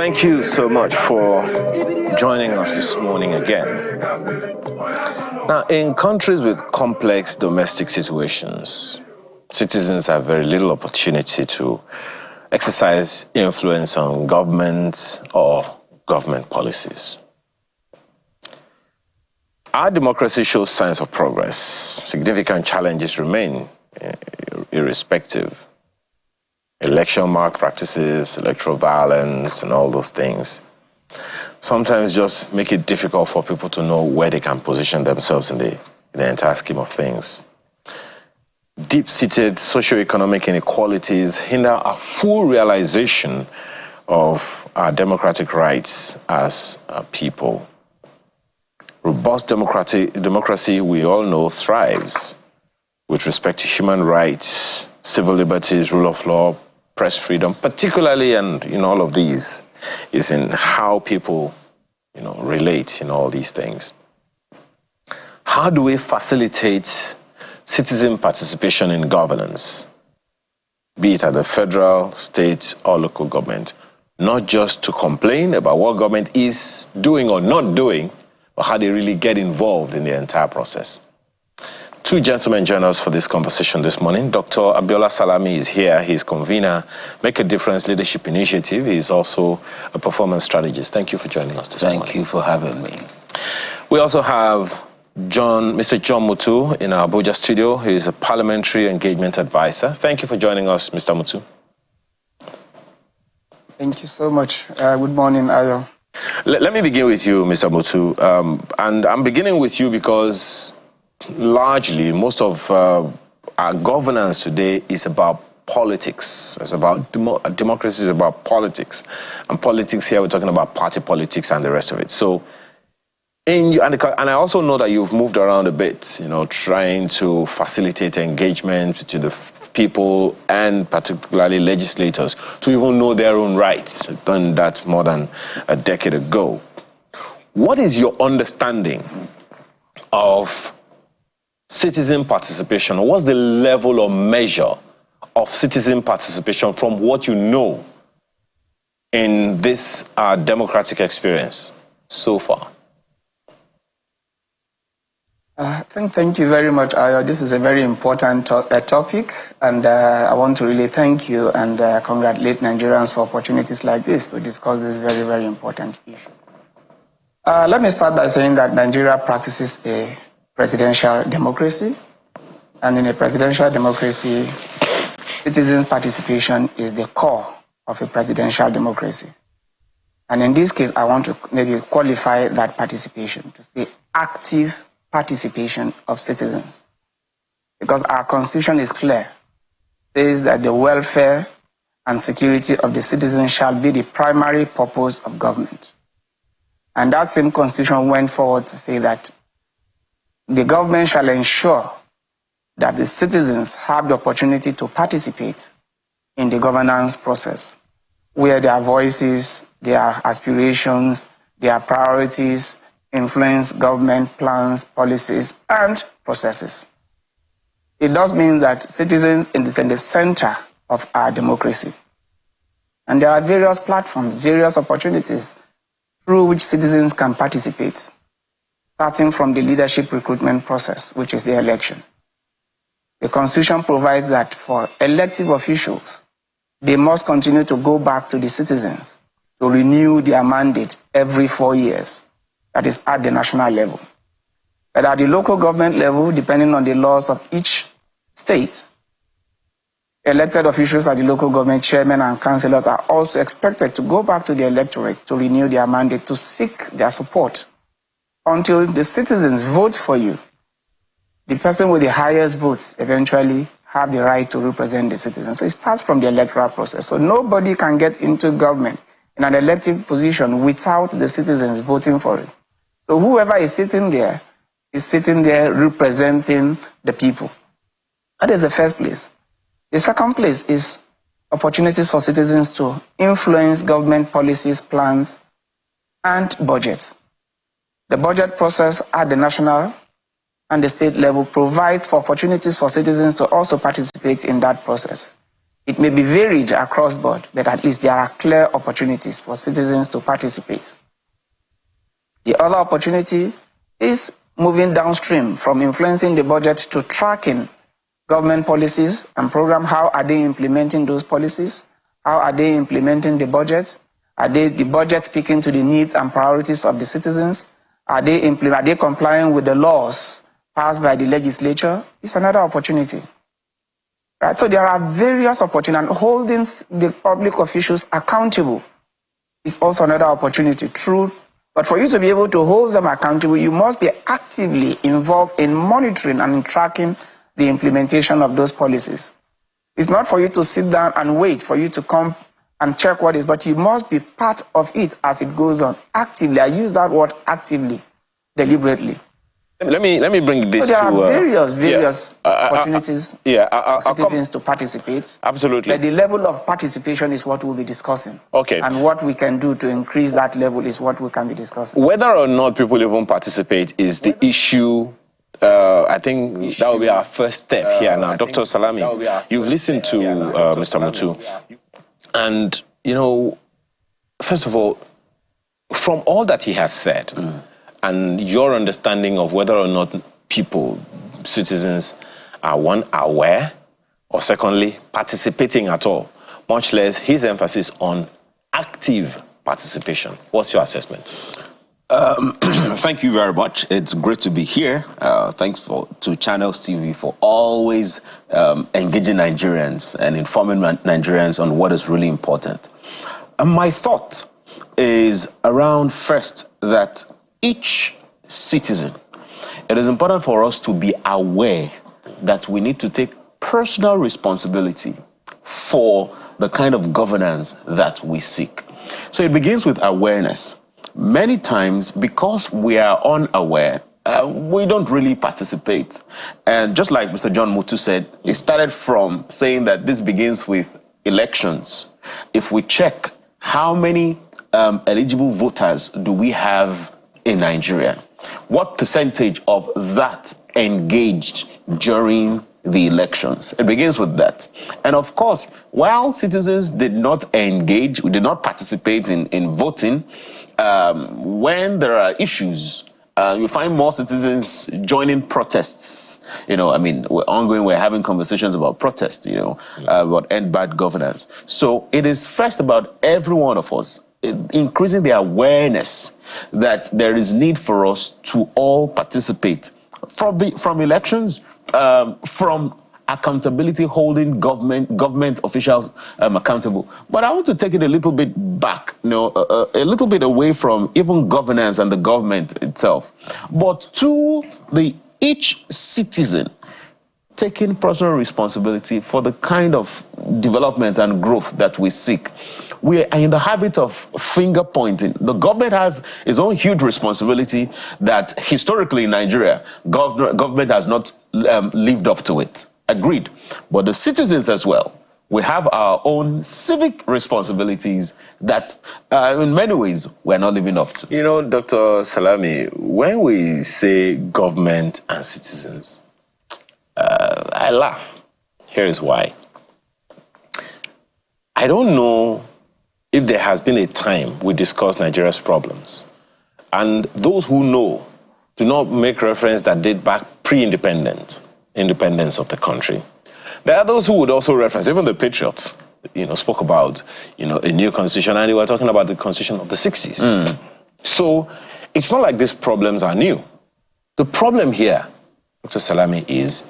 thank you so much for joining us this morning again. Now, in countries with complex domestic situations, citizens have very little opportunity to exercise influence on governments or government policies. Our democracy shows signs of progress. Significant challenges remain irrespective. Election malpractices, electoral violence, and all those things sometimes just make it difficult for people to know where they can position themselves in the entire scheme of things. Deep-seated socioeconomic inequalities hinder a full realization of our democratic rights as a people. Robust democracy, we all know, thrives with respect to human rights, civil liberties, rule of law, press freedom, particularly, and in all of these, is in how people, relate in all these things. How do we facilitate citizen participation in governance, be it at the federal, state, or local government, not just to complain about what government is doing or not doing, but how they really get involved in the entire process? Two gentlemen join us for this conversation this morning. Dr. Abiola Salami is here. He's convener, Make a Difference Leadership Initiative. He's also a performance strategist. Thank you for joining us this morning. Thank you for having me. We also have Mr. John Mutu in our Abuja studio. He's a parliamentary engagement advisor. Thank you for joining us, Mr. Mutu. Thank you so much. Good morning, Ayo. Let me begin with you, Mr. Mutu. And I'm beginning with you because largely most of our governance today is about politics. It's about democracy is about politics. And politics here, we're talking about party politics and the rest of it. So, and I also know that you've moved around a bit, trying to facilitate engagement to the people and particularly legislators to even know their own rights. I've done that more than a decade ago. What is your understanding of citizen participation? What's the level or measure of citizen participation from what you know in this democratic experience so far? Thank you very much, Ayo. This is a very important topic, and I want to really thank you and congratulate Nigerians for opportunities like this to discuss this very, very important issue. Let me start by saying that Nigeria practices a presidential democracy, and in a presidential democracy, citizens' participation is the core of a presidential democracy. And in this case, I want to maybe qualify that participation to say active participation of citizens, because our constitution is clear. It says that the welfare and security of the citizens shall be the primary purpose of government. And that same constitution went forward to say that the government shall ensure that the citizens have the opportunity to participate in the governance process, where their voices, their aspirations, their priorities influence government plans, policies, and processes. It does mean that citizens is in the center of our democracy. And there are various platforms, various opportunities through which citizens can participate, starting from the leadership recruitment process, which is the election. The Constitution provides that for elective officials, they must continue to go back to the citizens to renew their mandate every 4 years. That is at the national level. But at the local government level, depending on the laws of each state, elected officials at the local government, chairmen and councillors, are also expected to go back to the electorate to renew their mandate, to seek their support until the citizens vote for you. The person with the highest votes eventually have the right to represent the citizens. So it starts from the electoral process. So nobody can get into government in an elective position without the citizens voting for it. So whoever is sitting there representing the people. That is the first place. The second place is opportunities for citizens to influence government policies, plans, and budgets. The budget process at the national and the state level provides for opportunities for citizens to also participate in that process. It may be varied across board, but at least there are clear opportunities for citizens to participate. The other opportunity is moving downstream from influencing the budget to tracking government policies and programs. How are they implementing those policies? How are they implementing the budget? Are the budget speaking to the needs and priorities of the citizens? Are they complying with the laws passed by the legislature? It's another opportunity. Right? So there are various opportunities, and holding the public officials accountable is also another opportunity. True. But for you to be able to hold them accountable, you must be actively involved in monitoring and tracking the implementation of those policies. It's not for you to sit down and wait for you to come and check what is, but you must be part of it as it goes on. Actively. I use that word actively, deliberately. Let me bring this so there to... are various opportunities for citizens to participate. Absolutely. But the level of participation is what we'll be discussing. Okay. And what we can do to increase that level is what we can be discussing. Whether or not people even participate is the issue. I think that will be our first step here now. Dr. Salami, you've listened to Mr. Mutu. And, you know, first of all, from all that he has said, and your understanding of whether or not people, citizens, are one, aware, or secondly, participating at all, much less his emphasis on active participation. What's your assessment? Thank you very much. It's great to be here. Thanks to Channels TV for always engaging Nigerians and informing Nigerians on what is really important. My thought is around first that each citizen, it is important for us to be aware that we need to take personal responsibility for the kind of governance that we seek. So it begins with awareness. Many times, because we are unaware, we don't really participate. And just like Mr. John Mutu said, it started from saying that this begins with elections. If we check how many eligible voters do we have in Nigeria, what percentage of that engaged during the elections? It begins with that. And of course, while citizens did not engage, did not participate in voting, when there are issues, you find more citizens joining protests. You know, I mean, we're having conversations about protests, you know, about end bad governance. So it is first about every one of us increasing the awareness that there is need for us to all participate from elections, from accountability, holding government officials accountable. But I want to take it a little bit back, you know, a little bit away from even governance and the government itself, but to each citizen taking personal responsibility for the kind of development and growth that we seek. We are in the habit of finger pointing. The government has its own huge responsibility that historically in Nigeria, government has not lived up to it. Agreed. But the citizens as well, we have our own civic responsibilities that in many ways we're not living up to. You know, Dr. Salami, when we say government and citizens, I laugh. Here is why. I don't know if there has been a time we discuss Nigeria's problems, and those who know do not make reference that date back pre-independence of the country. There are those who would also reference, even the patriots, you know, spoke about, you know, a new constitution, and they were talking about the constitution of the 60s. So it's not like these problems are new. The problem here, Dr. Salami, is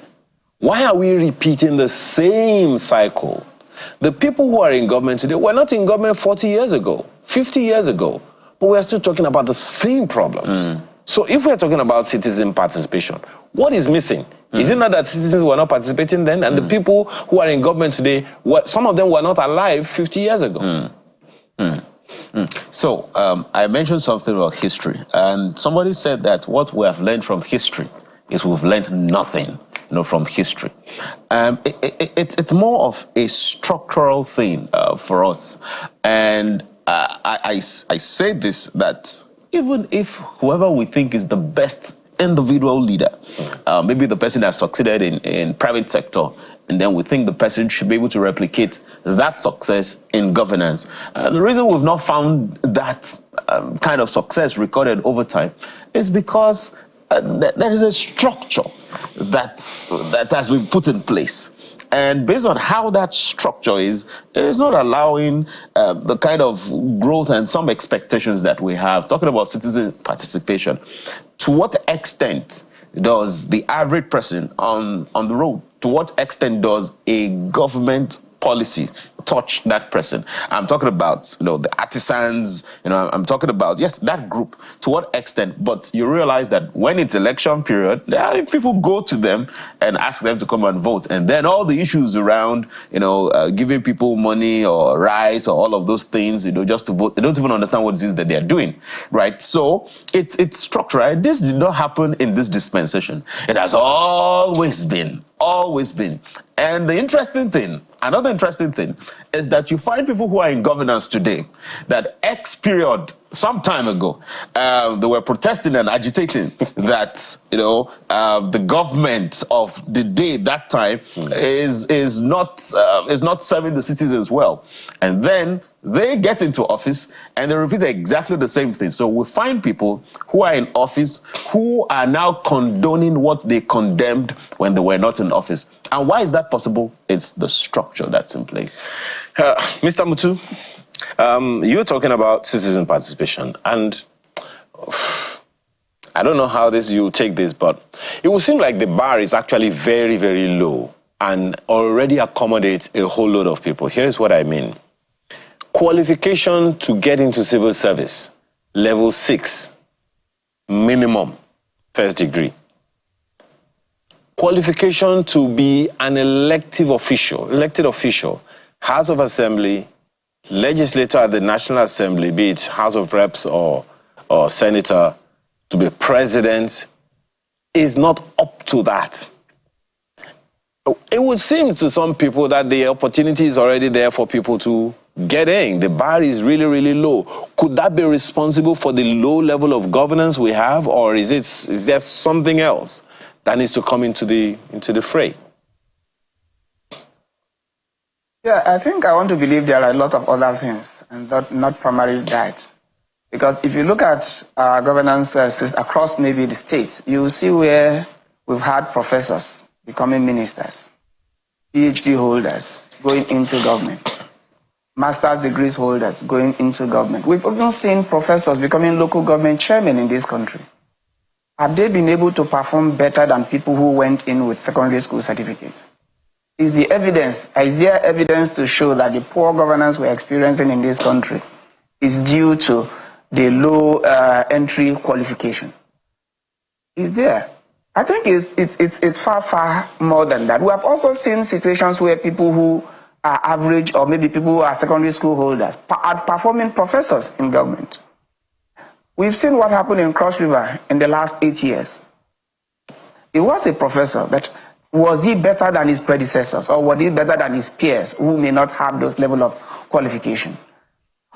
why are we repeating the same cycle? The people who are in government today were not in government 40 years ago, 50 years ago, but we're still talking about the same problems. So if we're talking about citizen participation, what is missing? Is it not that citizens were not participating then, and the people who are in government today, some of them were not alive 50 years ago? So I mentioned something about history, and somebody said that what we have learned from history is we've learned nothing, you know, from history. It's more of a structural thing for us, and I say this, that even if whoever we think is the best individual leader. Maybe the person has succeeded in private sector, and then we think the person should be able to replicate that success in governance. The reason we've not found that kind of success recorded over time is because there is a structure that has been put in place. And based on how that structure is, it is not allowing the kind of growth and some expectations that we have. Talking about citizen participation, to what extent does the average person on the road, to what extent does a government policy touch that person? I'm talking about, the artisans, I'm talking about, yes, that group, to what extent? But you realize that when it's election period, people go to them and ask them to come and vote. And then all the issues around, giving people money or rice or all of those things, just to vote, they don't even understand what it is that they're doing, right? So it's structured, right? This did not happen in this dispensation. It has always been. And the interesting thing, another interesting thing, is that you find people who are in governance today that X period, some time ago, they were protesting and agitating that the government of the day that time is not serving the citizens well, and then they get into office and they repeat exactly the same thing. So we find people who are in office who are now condoning what they condemned when they were not in office. And why is that possible? It's the structure that's in place. Mr. Mutu, you're talking about citizen participation, and I don't know how you take this, but it would seem like the bar is actually very, very low and already accommodates a whole lot of people. Here's what I mean. Qualification to get into civil service, level 6, minimum, first degree. Qualification to be an elected official, House of Assembly, legislator at the National Assembly, be it House of Reps or senator, to be president, is not up to that. It would seem to some people that the opportunity is already there for people to get in. The bar is really, really low. Could that be responsible for the low level of governance we have, or is there something else that needs to come into the fray? Yeah, I think I want to believe there are a lot of other things, and not primarily that. Because if you look at governance across maybe the states, you will see where we've had professors becoming ministers, PhD holders going into government, master's degrees holders going into government. We've even seen professors becoming local government chairmen in this country. Have they been able to perform better than people who went in with secondary school certificates? Is there evidence to show that the poor governance we're experiencing in this country is due to the low entry qualification? Is there? I think it's far, far more than that. We have also seen situations where people who are average, or maybe people who are secondary school holders, are performing professors in government. We've seen what happened in Cross River in the last 8 years. He was a professor, but was he better than his predecessors, or was he better than his peers who may not have those level of qualification?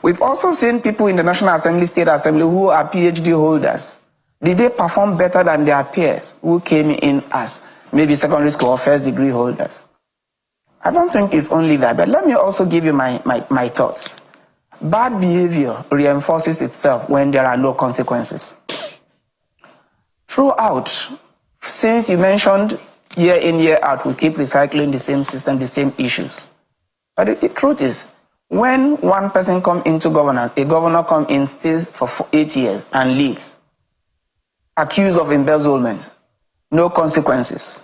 We've also seen people in the National Assembly, State Assembly, who are PhD holders. Did they perform better than their peers who came in as maybe secondary school or first degree holders? I don't think it's only that, but let me also give you my thoughts. Bad behavior reinforces itself when there are no consequences. Throughout, since you mentioned year in, year out, we keep recycling the same system, the same issues. But the truth is, when one person comes into governance, a governor comes in, stays for 8 years and leaves, accused of embezzlement, no consequences,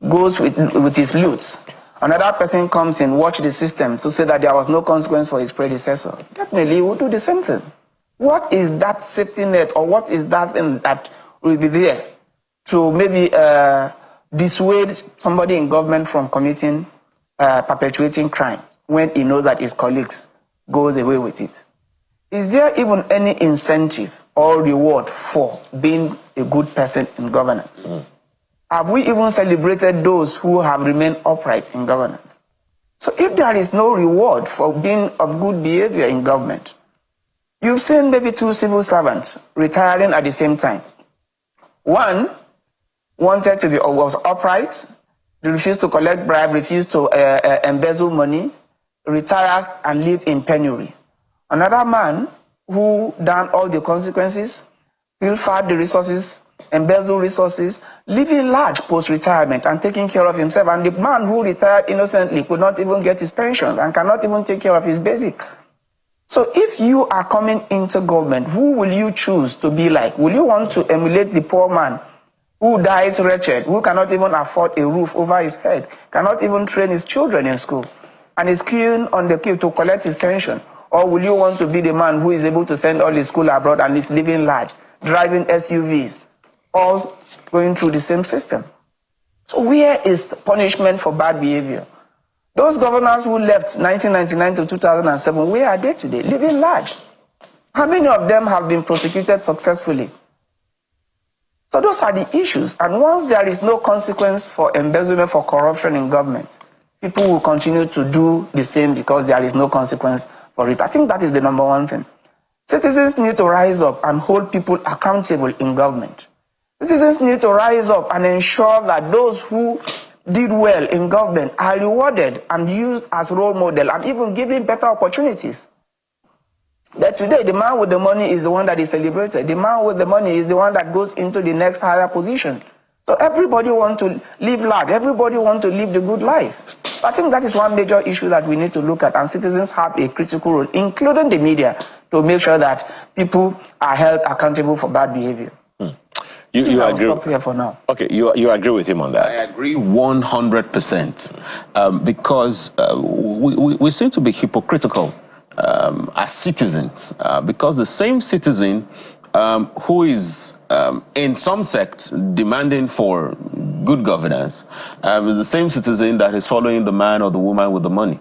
goes with his loot. Another person comes in, watch the system to say that there was no consequence for his predecessor. Definitely, he will do the same thing. What is that safety net, or what is that thing that will be there to maybe dissuade somebody in government from committing, perpetuating crime when he knows that his colleagues goes away with it? Is there even any incentive or reward for being a good person in governance? Have we even celebrated those who have remained upright in governance? So if there is no reward for being of good behavior in government, you've seen maybe 2 civil servants retiring at the same time. One wanted to be, or was upright, refused to collect bribe, refused to embezzle money, retires and live in penury. Another man who done all the consequences, pilfered the resources, embezzled resources, living large post-retirement and taking care of himself. And the man who retired innocently could not even get his pension and cannot even take care of his basic. So if you are coming into government, who will you choose to be like? Will you want to emulate the poor man who dies wretched, who cannot even afford a roof over his head, cannot even train his children in school, and is queuing on the queue to collect his pension? Or will you want to be the man who is able to send all his school abroad and is living large, driving SUVs, all going through the same system? So where is the punishment for bad behavior? Those governors who left 1999 to 2007, where are they today? Living large. How many of them have been prosecuted successfully? So those are the issues. And once there is no consequence for embezzlement, for corruption in government, people will continue to do the same because there is no consequence for it. I think that is the number one thing. Citizens need to rise up and hold people accountable in government. Citizens need to rise up and ensure that those who did well in government are rewarded and used as role model and even given better opportunities. But today, the man with the money is the one that is celebrated. The man with the money is the one that goes into the next higher position. So everybody wants to live large. Everybody wants to live the good life. I think that is one major issue that we need to look at, and citizens have a critical role, including the media, to make sure that people are held accountable for bad behavior. You agree? Stop here for now. Okay, you agree with him on that? I agree 100%, because we seem to be hypocritical as citizens, because the same citizen who is in some sects demanding for good governance is the same citizen that is following the man or the woman with the money.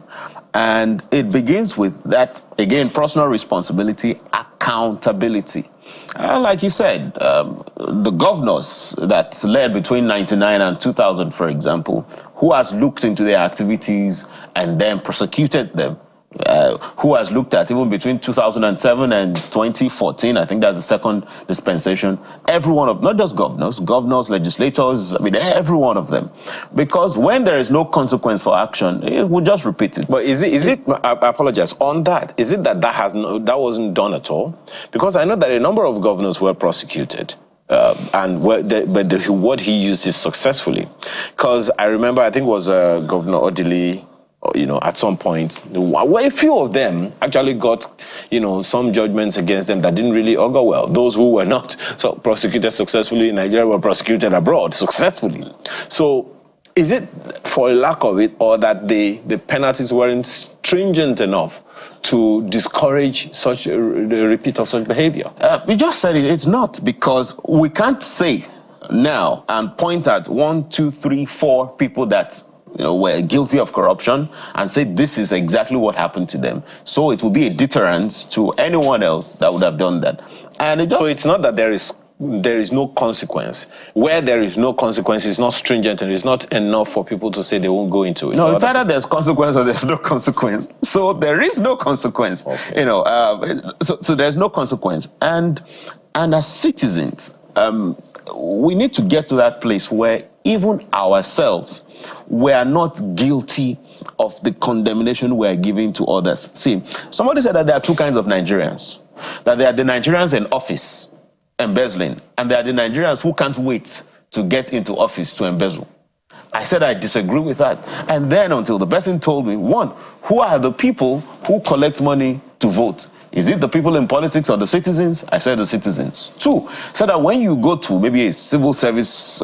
And it begins with that, again, personal responsibility, accountability. Like you said, the governors that led between 1999 and 2000, for example, who has looked into their activities and then prosecuted them? Who has looked at even between 2007 and 2014, I think that's the second dispensation, every one of, not just governors, legislators, I mean, every one of them. Because when there is no consequence for action, it will just repeat it. But is it, I apologize, on that, is it that that wasn't done at all? Because I know that a number of governors were prosecuted. And what he used is successfully. Because I remember, I think it was Governor Odili, at some point, a few of them actually got, some judgments against them that didn't really augur well. Those who were not prosecuted successfully in Nigeria were prosecuted abroad successfully. So is it for a lack of it, or that the penalties weren't stringent enough to discourage the repeat of such behavior? You just said it. It's not, because we can't say now and point at 1, 2, 3, 4 people that were guilty of corruption and say this is exactly what happened to them. So it will be a deterrent to anyone else that would have done that. And so it's not that there is no consequence. Where there is no consequence, it's not stringent, and it's not enough for people to say they won't go into it. No, it's either there's consequence or there's no consequence. So there is no consequence. Okay. So there's no consequence. And as citizens, we need to get to that place where even ourselves, we are not guilty of the condemnation we are giving to others. See, somebody said that there are two kinds of Nigerians. That there are the Nigerians in office embezzling, and there are the Nigerians who can't wait to get into office to embezzle. I said I disagree with that. And then until the person told me, one, who are the people who collect money to vote? Is it the people in politics or the citizens? I said the citizens. Two, said that when you go to maybe a civil service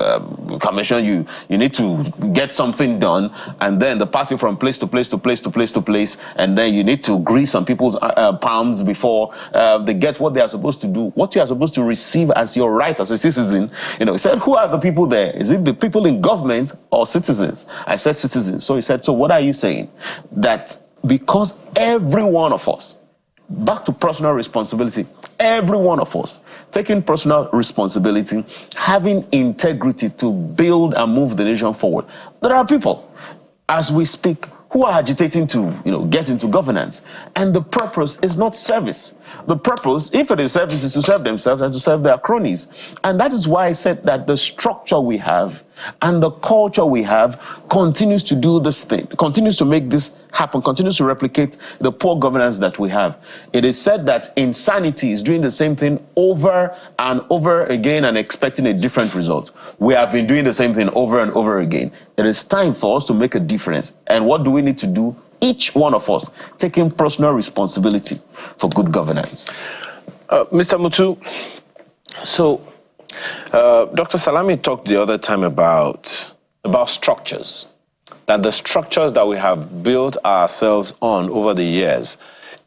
commission, you need to get something done, and then they pass you from place to place to place to place to place, and then you need to grease some people's palms before they get what they are supposed to do, what you are supposed to receive as your right as a citizen. He said, who are the people there? Is it the people in government or citizens? I said citizens. So he said, so what are you saying? That because every one of us, back to personal responsibility, every one of us taking personal responsibility, having integrity to build and move the nation forward. There are people, as we speak, who are agitating to, get into governance. And the purpose is not service. The purpose, if it is service, is to serve themselves and to serve their cronies. And that is why I said that the structure we have and the culture we have continues to do this thing, continues to make this happen, continues to replicate the poor governance that we have. It is said that insanity is doing the same thing over and over again and expecting a different result. We have been doing the same thing over and over again. It is time for us to make a difference. And what do we need to do? Each one of us taking personal responsibility for good governance. Mr. Mutu, so Dr. Salami talked the other time about structures, that the structures that we have built ourselves on over the years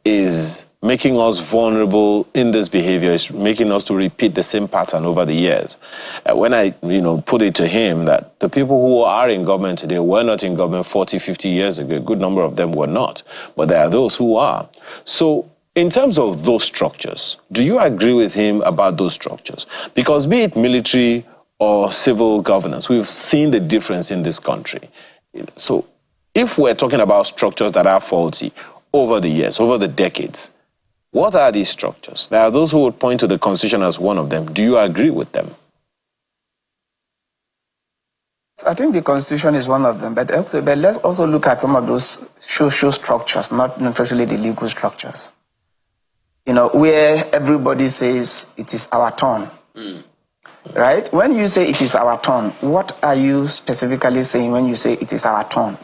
is making us vulnerable in this behavior, is making us to repeat the same pattern over the years. When I put it to him that the people who are in government today were not in government 40, 50 years ago, a good number of them were not, but there are those who are. So in terms of those structures, do you agree with him about those structures? Because be it military or civil governance, we've seen the difference in this country. So if we're talking about structures that are faulty over the years, over the decades, what are these structures? There are those who would point to the Constitution as one of them. Do you agree with them? I think the Constitution is one of them, but let's also look at some of those social structures, not necessarily the legal structures. Where everybody says it is our turn, right? When you say it is our turn, what are you specifically saying when you say it is our turn?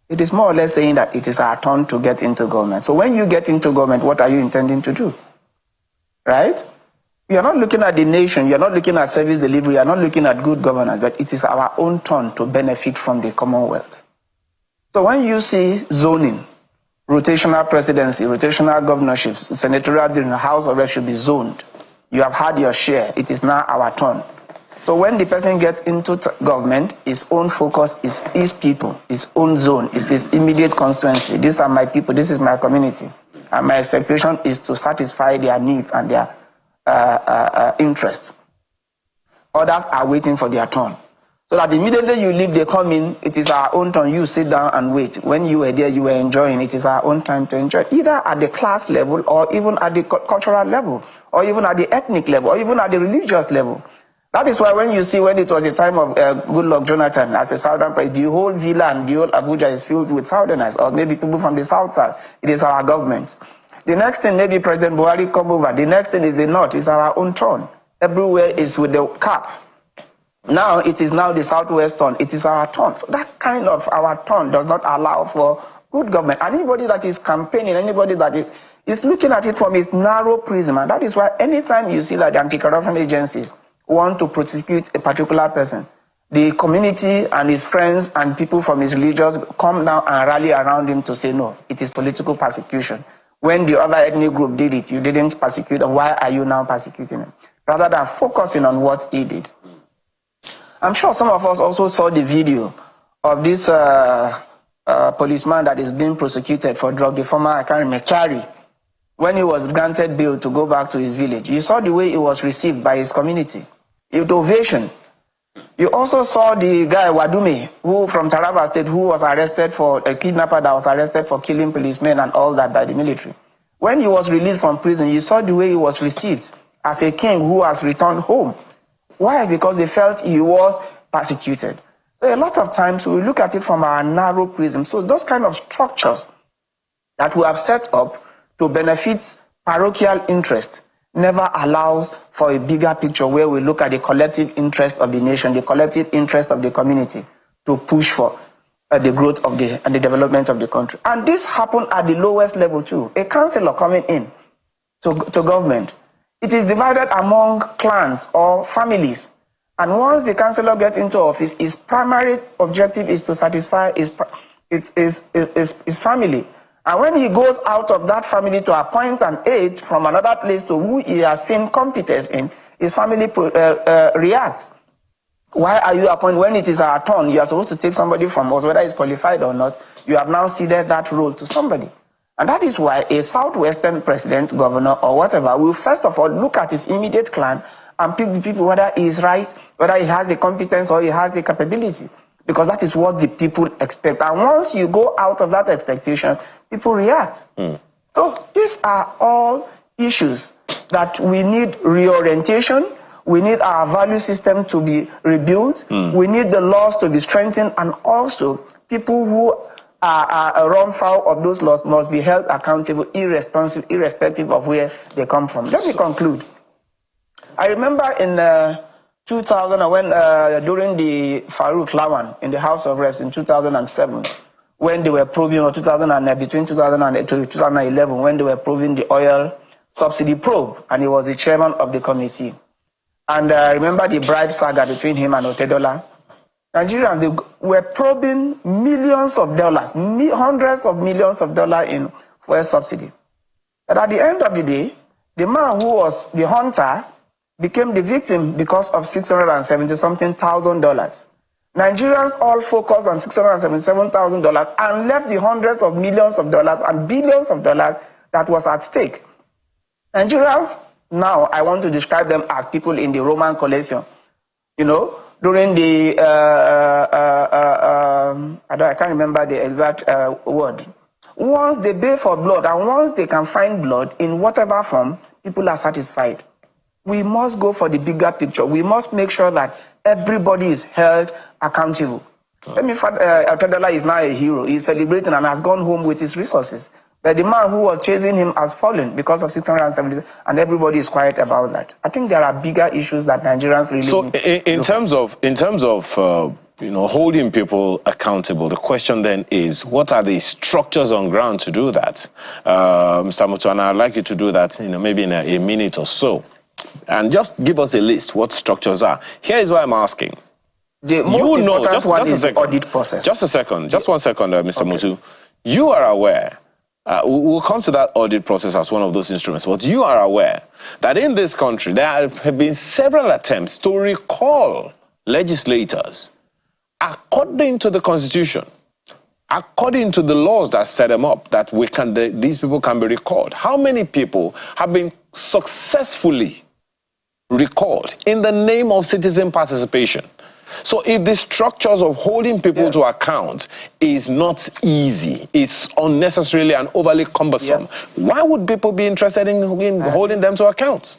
It is more or less saying that it is our turn to get into government. So when you get into government, what are you intending to do? Right? You are not looking at the nation, you are not looking at service delivery, you are not looking at good governance, but it is our own turn to benefit from the Commonwealth. So when you see zoning, rotational presidency, rotational governorships, senatorial in the House of Reps should be zoned. You have had your share, it is now our turn. So when the person gets into government, his own focus is his people, his own zone, is his immediate constituency. These are my people, this is my community. And my expectation is to satisfy their needs and their interests. Others are waiting for their turn. So that immediately you leave, they come in, it is our own turn, you sit down and wait. When you were there, you were enjoying, it is our own time to enjoy, either at the class level or even at the cultural level, or even at the ethnic level, or even at the religious level. That is why when you see when it was the time of Goodluck Jonathan as a Southern president, the whole villa and the whole Abuja is filled with Southerners, or maybe people from the South side. It is our government. The next thing, maybe President Buhari come over. The next thing is the North. It's our own turn. Everywhere is with the cap. Now it is now the Southwest turn. It is our turn. So that kind of our turn does not allow for good government. Anybody that is campaigning, anybody that is looking at it from its narrow prism, and that is why anytime you see that the anti-corruption agencies want to prosecute a particular person, the community and his friends and people from his religions come down and rally around him to say, no, it is political persecution. When the other ethnic group did it, you didn't persecute him. Why are you now persecuting him? Rather than focusing on what he did. I'm sure some of us also saw the video of this policeman that is being prosecuted for drug, the former, I can't remember, Carey, when he was granted bail to go back to his village. You saw the way he was received by his community. With ovation. You also saw the guy, Wadume, who from Taraba State, who was arrested for a kidnapper that was arrested for killing policemen and all that by the military. When he was released from prison, you saw the way he was received as a king who has returned home. Why? Because they felt he was persecuted. So a lot of times we look at it from our narrow prism. So those kind of structures that we have set up to benefit parochial interest never allows for a bigger picture where we look at the collective interest of the nation, the collective interest of the community to push for the growth of and the development of the country. And this happened at the lowest level too. A councillor coming in to government, it is divided among clans or families. And once the councillor gets into office, his primary objective is to satisfy his family. And when he goes out of that family to appoint an aide from another place to who he has seen competence in, his family reacts. Why are you appointing? When it is our turn, you are supposed to take somebody from us, whether he's qualified or not. You have now ceded that role to somebody. And that is why a Southwestern president, governor, or whatever will first of all look at his immediate clan and pick the people, whether he is right, whether he has the competence or he has the capability. because that is what the people expect. And once you go out of that expectation, people react. So these are all issues that we need reorientation. We need our value system to be rebuilt. We need the laws to be strengthened, and also people who are run foul of those laws must be held accountable, irrespective of where they come from. Let me conclude. I remember in 2000, when during the Farouk Lawan in the House of Reps in 2007, when they were probing, or between 2008 to 2011, when they were probing the oil subsidy probe, and he was the chairman of the committee. And remember the bribe saga between him and Otedola. Nigerians, they were probing millions of dollars, hundreds of millions of dollars in fuel subsidy. But at the end of the day, the man who was the hunter became the victim because of $670-something thousand. Nigerians all focused on $677,000 and left the hundreds of millions of dollars and billions of dollars that was at stake. Nigerians, now I want to describe them as people in the Roman Colosseum. You know, during the, I can't remember the exact word. Once they pay for blood, and once they can find blood in whatever form, people are satisfied. We must go for the bigger picture. We must make sure that everybody is held accountable. Otedola is now a hero. He's celebrating and has gone home with his resources. But the man who was chasing him has fallen because of 670, and everybody is quiet about that. I think there are bigger issues that Nigerians really So need. in terms of you know, holding people accountable, the question then is, what are the structures on ground to do that? Mr. Mutuana, I'd like you to do that, you know, maybe in a minute or so. And just give us a list what structures are. Here is why I'm asking. The most important one is the audit process. Just a second, just 1 second, Mr. Mutu. You are aware, we'll come to that audit process as one of those instruments, but you are aware that in this country there have been several attempts to recall legislators according to the Constitution, according to the laws that set them up, that these people can be recalled. How many people have been successfully recalled in the name of citizen participation? So if the structures of holding people to account is not easy, it's unnecessarily and overly cumbersome, why would people be interested in holding them to account?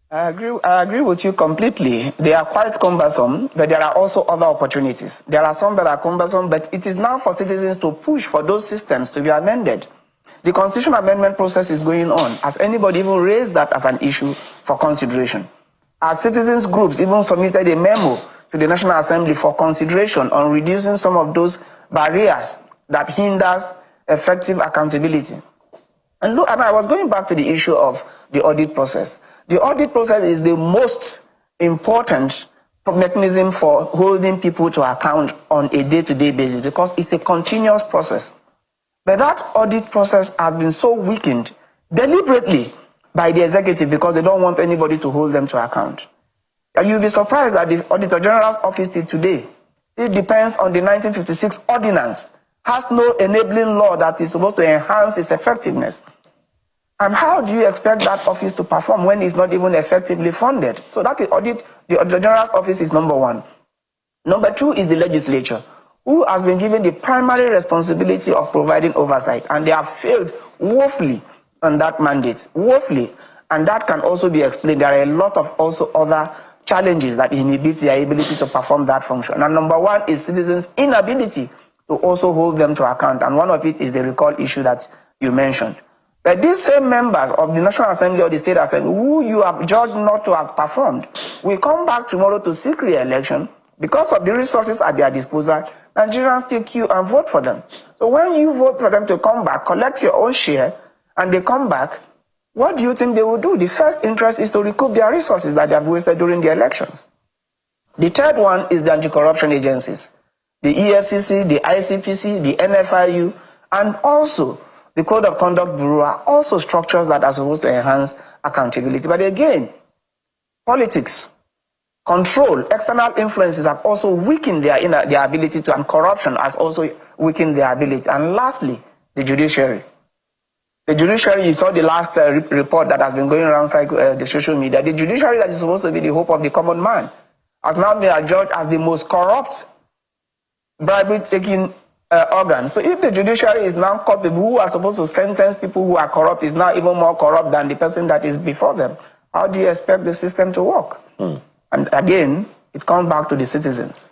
I agree with you completely. They are quite cumbersome, but there are also other opportunities. There are some that are cumbersome, but it is now for citizens to push for those systems to be amended. The constitutional amendment process is going on. Has anybody even raised that as an issue for consideration? Our citizens groups even submitted a memo to the National Assembly for consideration on reducing some of those barriers that hinders effective accountability. And look, and I was going back to the issue of the audit process. The audit process is the most important mechanism for holding people to account on a day-to-day basis because it's a continuous process. But that audit process has been so weakened deliberately by the executive because they don't want anybody to hold them to account. And you'll be surprised that the Auditor General's office till today, it depends on the 1956 ordinance, has no enabling law that is supposed to enhance its effectiveness. And how do you expect that office to perform when it's not even effectively funded? So that is the Auditor General's office is number one. Number two is the legislature, who has been given the primary responsibility of providing oversight, and they have failed woefully on that mandate, woefully. And that can also be explained. There are a lot of also other challenges that inhibit their ability to perform that function. And number one is citizens' inability to also hold them to account. And one of it is the recall issue that you mentioned. But these same members of the National Assembly or the State Assembly, who you have judged not to have performed, will come back tomorrow to seek re-election because of the resources at their disposal. Nigerians still queue and vote for them. So when you vote for them to come back, collect your own share, and they come back, what do you think they will do? The first interest is to recoup their resources that they have wasted during the elections. The third one is the anti-corruption agencies. The EFCC, the ICPC, the NFIU, and also the Code of Conduct Bureau are also structures that are supposed to enhance accountability. But again, politics, control, external influences have also weakened their ability to, and corruption has also weakened their ability. And lastly, the judiciary. The judiciary, you saw the last report that has been going around the social media. The judiciary that is supposed to be the hope of the common man has now been adjudged as the most corrupt bribery-taking organ. So if the judiciary is now culpable, who are supposed to sentence people who are corrupt is now even more corrupt than the person that is before them. How do you expect the system to work? And again, it comes back to the citizens.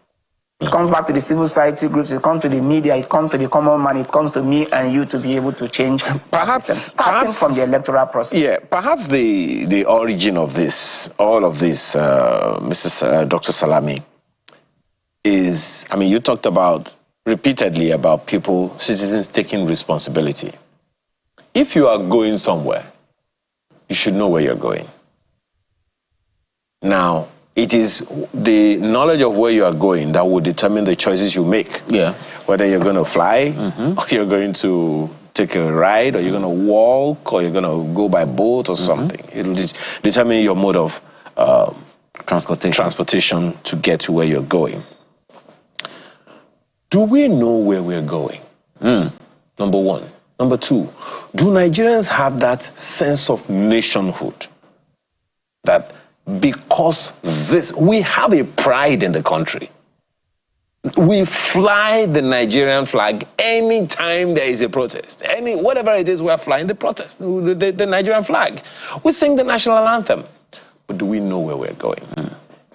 It comes back to the civil society groups, it comes to the media, it comes to the common man, it comes to me and you to be able to change starting from the electoral process. Yeah, perhaps the origin of this, all of this, Dr. Salami, is, I mean, you talked about repeatedly about people, citizens taking responsibility. If you are going somewhere, you should know where you're going. Now, it is the knowledge of where you are going that will determine the choices you make. Yeah. Whether you're going to fly, or you're going to take a ride, or you're going to walk, or you're going to go by boat or something. It will determine your mode of transportation to get to where you're going. Do we know where we're going? Number one. Number two, do Nigerians have that sense of nationhood? That because we have a pride in the country. We fly the Nigerian flag anytime there is a protest. Whatever it is, we are flying the protest, the Nigerian flag. We sing the national anthem. But do we know where we're going?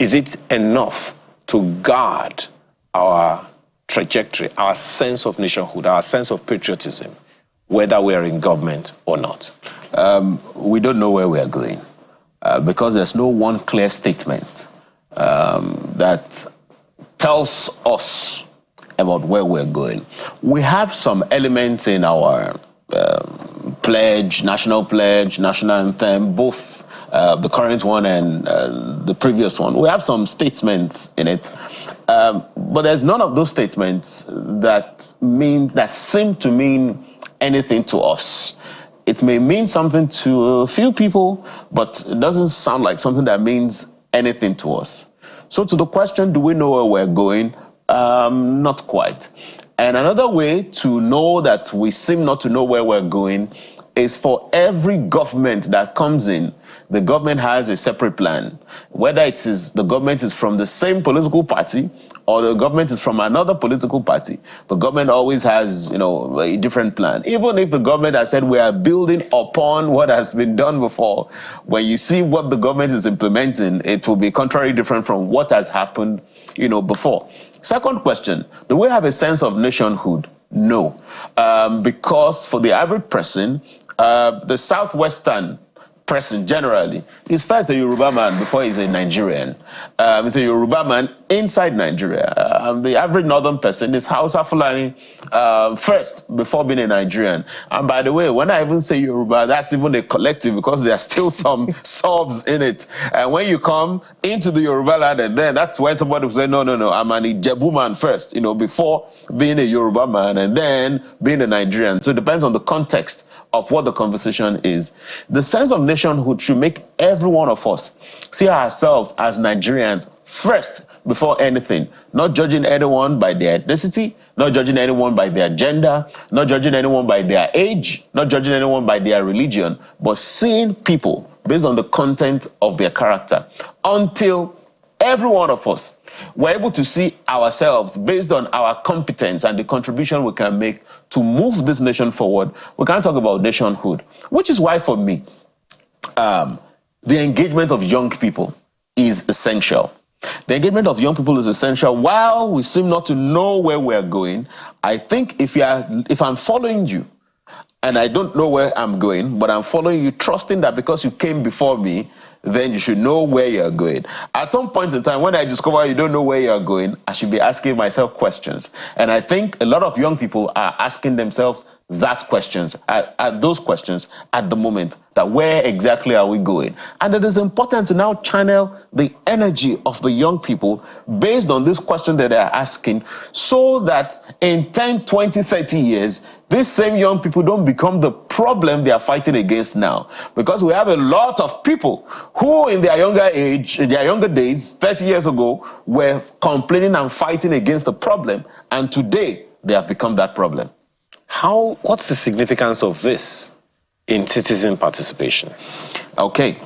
Is it enough to guard our trajectory, our sense of nationhood, our sense of patriotism, whether we are in government or not? We don't know where we are going. Because there's no one clear statement that tells us about where we're going. We have some elements in our pledge, national anthem, both the current one and the previous one. We have some statements in it, but there's none of those statements that seem to mean anything to us. It may mean something to a few people, but it doesn't sound like something that means anything to us. So to the question, do we know where we're going? Not quite. And another way to know that we seem not to know where we're going is for every government that comes in, the government has a separate plan. Whether the government is from the same political party or the government is from another political party, the government always has, a different plan. Even if the government has said we are building upon what has been done before, when you see what the government is implementing, it will be contrary different from what has happened, before. Second question, do we have a sense of nationhood? No, because for the average person, the southwestern person generally is first a Yoruba man before he's a Nigerian. He's a Yoruba man inside Nigeria. The average northern person is Hausa Fulani first before being a Nigerian. And by the way, when I even say Yoruba, that's even a collective because there are still some subs in it. And when you come into the Yoruba land, and then that's when somebody will say, no, I'm an Ijebu man first, before being a Yoruba man and then being a Nigerian. So it depends on the context of what the conversation is. The sense of nationhood should make every one of us see ourselves as Nigerians first before anything, not judging anyone by their ethnicity, not judging anyone by their gender, not judging anyone by their age, not judging anyone by their religion, but seeing people based on the content of their character. Until every one of us we're able to see ourselves based on our competence and the contribution we can make to move this nation forward, we can't talk about nationhood, which is why for me, the engagement of young people is essential. The engagement of young people is essential. While we seem not to know where we're going, I think if I'm following you and I don't know where I'm going, but I'm following you, trusting that because you came before me, then you should know where you're going. At some point in time, when I discover you don't know where you're going, I should be asking myself questions. And I think a lot of young people are asking themselves those questions at the moment, that where exactly are we going? And it is important to now channel the energy of the young people based on this question that they're asking, so that in 10, 20, 30 years, these same young people don't become the problem they are fighting against now. Because we have a lot of people who in their younger days, 30 years ago, were complaining and fighting against the problem, and today they have become that problem. What's the significance of this in citizen participation? Okay.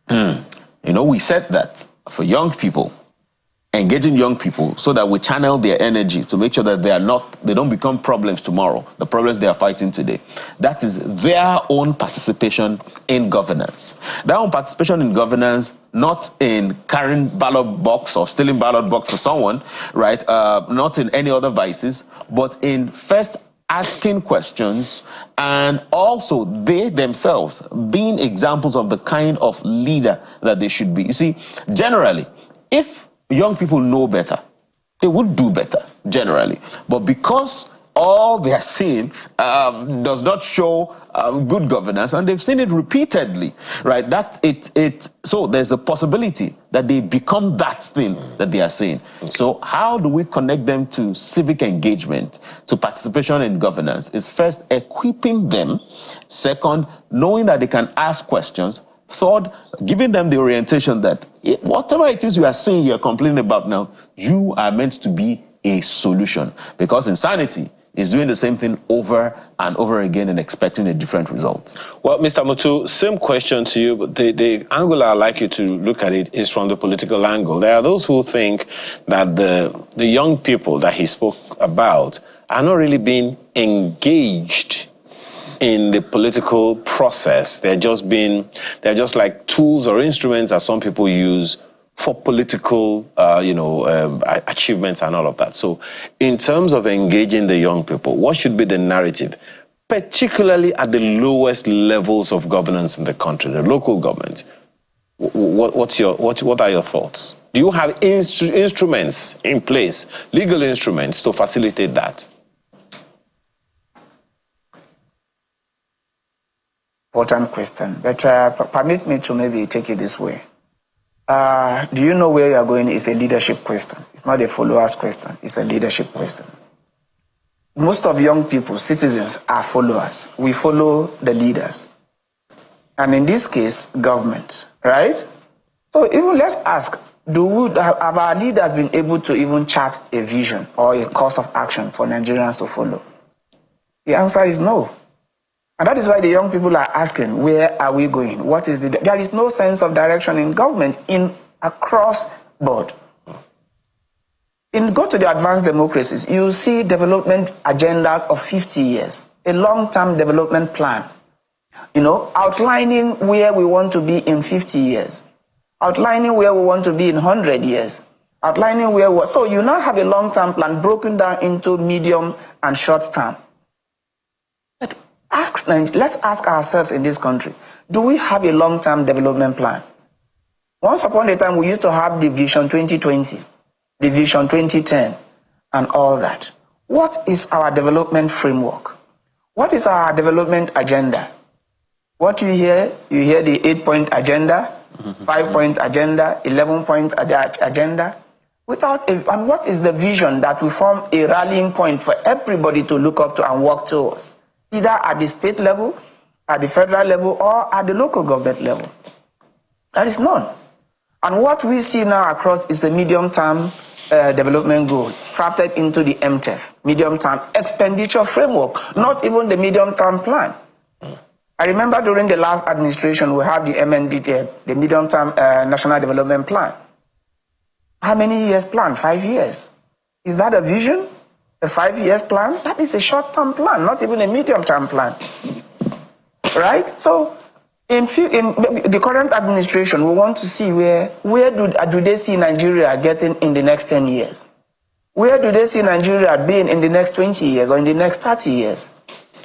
We said that for young people, engaging young people so that we channel their energy to make sure that they don't become problems tomorrow, the problems they are fighting today. That is their own participation in governance. Their own participation in governance, not in carrying ballot box or stealing ballot box for someone, right? Not in any other vices, but in first asking questions, and also they themselves being examples of the kind of leader that they should be. You see, generally, if young people know better, they would do better, generally. But because all they are seeing does not show good governance, and they've seen it repeatedly, right? So there's a possibility that they become that thing that they are seeing. So how do we connect them to civic engagement, to participation in governance? Is first equipping them. Second, knowing that they can ask questions. Third, giving them the orientation that whatever it is you are saying, you're complaining about now, you are meant to be a solution. Because insanity is doing the same thing over and over again and expecting a different result. Well, Mr. Mutu, same question to you, but the angle I'd like you to look at it is from the political angle. There are those who think that the young people that he spoke about are not really being engaged in the political process. They're just like tools or instruments that some people use for political, achievements and all of that. So in terms of engaging the young people, what should be the narrative, particularly at the lowest levels of governance in the country, the local government? What are your thoughts? Do you have instruments in place, legal instruments, to facilitate that? Important question, but permit me to maybe take it this way. Do you know where you are going? It's a leadership question. It's not a followers question. It's a leadership question. Most of young people, citizens, are followers. We follow the leaders. And in this case, government, right? So even let's ask, have our leaders been able to even chart a vision or a course of action for Nigerians to follow? The answer is no. And that is why the young people are asking, where are we going? There is no sense of direction in government across board. Go to the advanced democracies, you see development agendas of 50 years, a long-term development plan, outlining where we want to be in 50 years, outlining where we want to be in 100 years, outlining so you now have a long-term plan broken down into medium and short-term. Let's ask ourselves in this country, do we have a long-term development plan? Once upon a time, we used to have the Vision 2020, the Vision 2010, and all that. What is our development framework? What is our development agenda? What you hear the 8-point agenda, 5-point agenda, 11-point agenda. And what is the vision that will form a rallying point for everybody to look up to and work towards? Either at the state level, at the federal level, or at the local government level. There is none. And what we see now across is a medium-term development goal, crafted into the MTEF, medium-term expenditure framework, not even the medium-term plan. I remember during the last administration, we had the MNDT, the medium-term national development plan. How many years plan? 5 years. Is that a vision? A 5 years plan? That is a short-term plan, not even a medium-term plan. Right? So, in the current administration, we want to see where do they see Nigeria getting in the next 10 years? Where do they see Nigeria being in the next 20 years or in the next 30 years?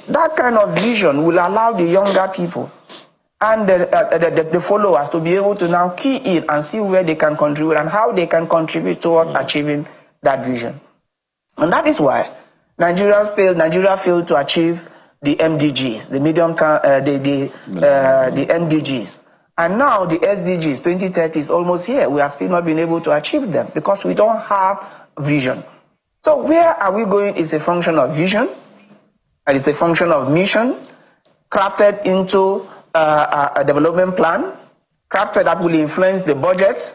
That kind of vision will allow the younger people and the followers to be able to now key in and see where they can contribute and how they can contribute towards achieving that vision. And that is why Nigeria failed to achieve the MDGs, the medium-term, the MDGs. And now the SDGs 2030 is almost here. We have still not been able to achieve them because we don't have vision. So where are we going is a function of vision, and it's a function of mission, crafted into a development plan, crafted that will influence the budget,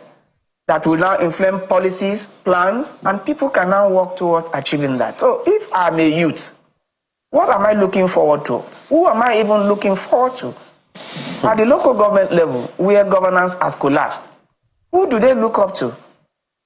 that will now influence policies, plans, and people can now work towards achieving that. So if I'm a youth, what am I looking forward to? Who am I even looking forward to? At the local government level, where governance has collapsed, who do they look up to?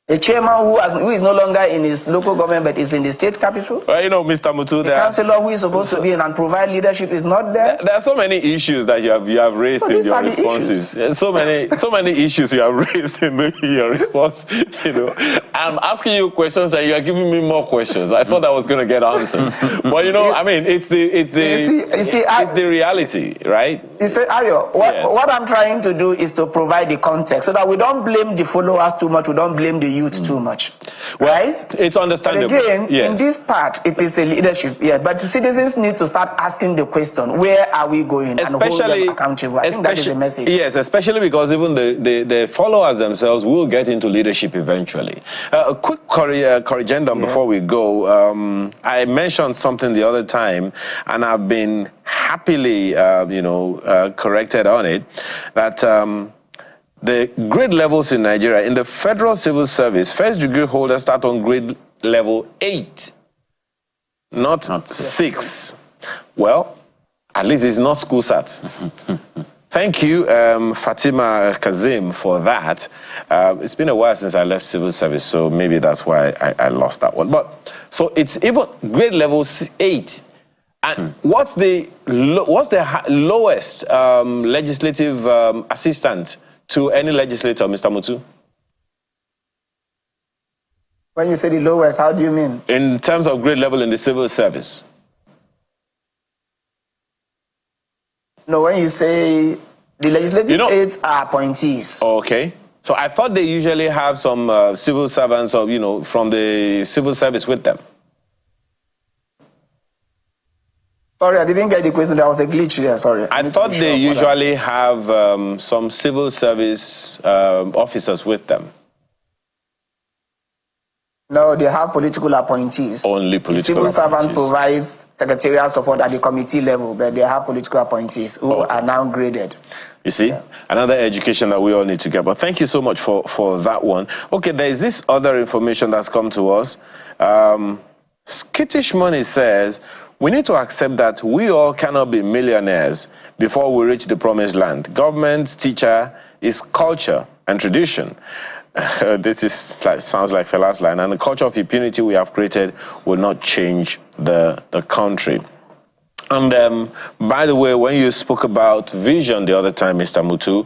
A chairman who is no longer in his local government but is in the state capital. Well, you know, Mr. Mutu, the councillor who is supposed to be in and provide leadership is not there. There are so many issues that you have raised in your responses. So many issues you have raised in your response. You know, I'm asking you questions and you are giving me more questions. I thought I was going to get answers, but you know, I mean, it's the reality, right? You see, Ayo, what I'm trying to do is to provide the context so that we don't blame the followers too much. We don't blame the youth too much. Well, right? It's understandable. But again, in this part, it is a leadership, but the citizens need to start asking the question, where are we going, and hold them accountable. I think that is the message. Yes, especially because even the followers themselves will get into leadership eventually. A quick corrigendum before we go. I mentioned something the other time, and I've been happily, corrected on it, that the grade levels in Nigeria, in the federal civil service, first degree holders start on grade level 8, not 6. Well, at least it's not school sat. Thank you, Fatima Kazim, for that. It's been a while since I left civil service, so maybe that's why I lost that one. But so it's even grade level 8. And what's the lowest legislative assistant to any legislator, Mr. Mutu? When you say the lowest, how do you mean? In terms of grade level in the civil service. No, when you say the legislative aides are appointees. Okay. So I thought they usually have some civil servants or, from the civil service with them. Sorry, I didn't get the question. There was a glitch here, sorry. I thought they usually have some civil service officers with them. No, they have political appointees. Only political appointees. Civil servant provides secretarial support at the committee level, but they have political appointees who are now graded. You see, another education that we all need to get. But thank you so much for that one. Okay, there is this other information that's come to us. Skittish Money says, we need to accept that we all cannot be millionaires before we reach the promised land. Government, teacher is culture and tradition. This sounds like Fela's line. And the culture of impunity we have created will not change the country. And by the way, when you spoke about vision the other time, Mr. Mutu,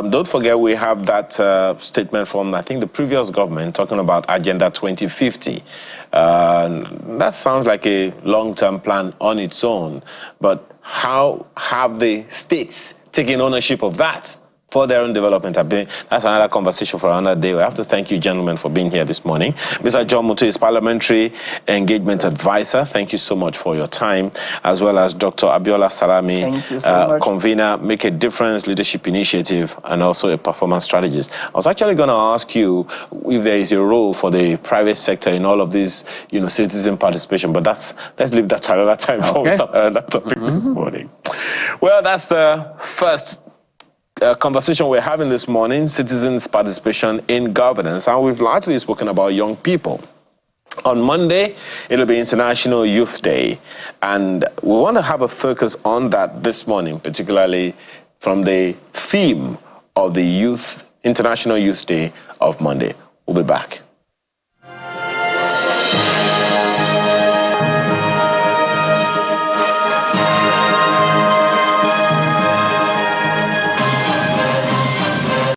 don't forget we have that statement from, I think, the previous government talking about Agenda 2050. That sounds like a long-term plan on its own, but how have the states taken ownership of that for their own development? That's another conversation for another day. We have to thank you, gentlemen, for being here this morning. Mr. John Mutu is Parliamentary Engagement Advisor. Thank you so much for your time, as well as Dr. Abiola Salami, thank you so much. Convener, Make a Difference Leadership Initiative, and also a performance strategist. I was actually going to ask you if there is a role for the private sector in all of this, citizen participation, but let's leave that to another time before we start another topic this morning. Well, that's the first conversation we're having this morning, citizens' participation in governance, and we've largely spoken about young people. On Monday, it'll be International Youth Day, and we want to have a focus on that this morning, particularly from the theme of the International Youth Day of Monday. We'll be back.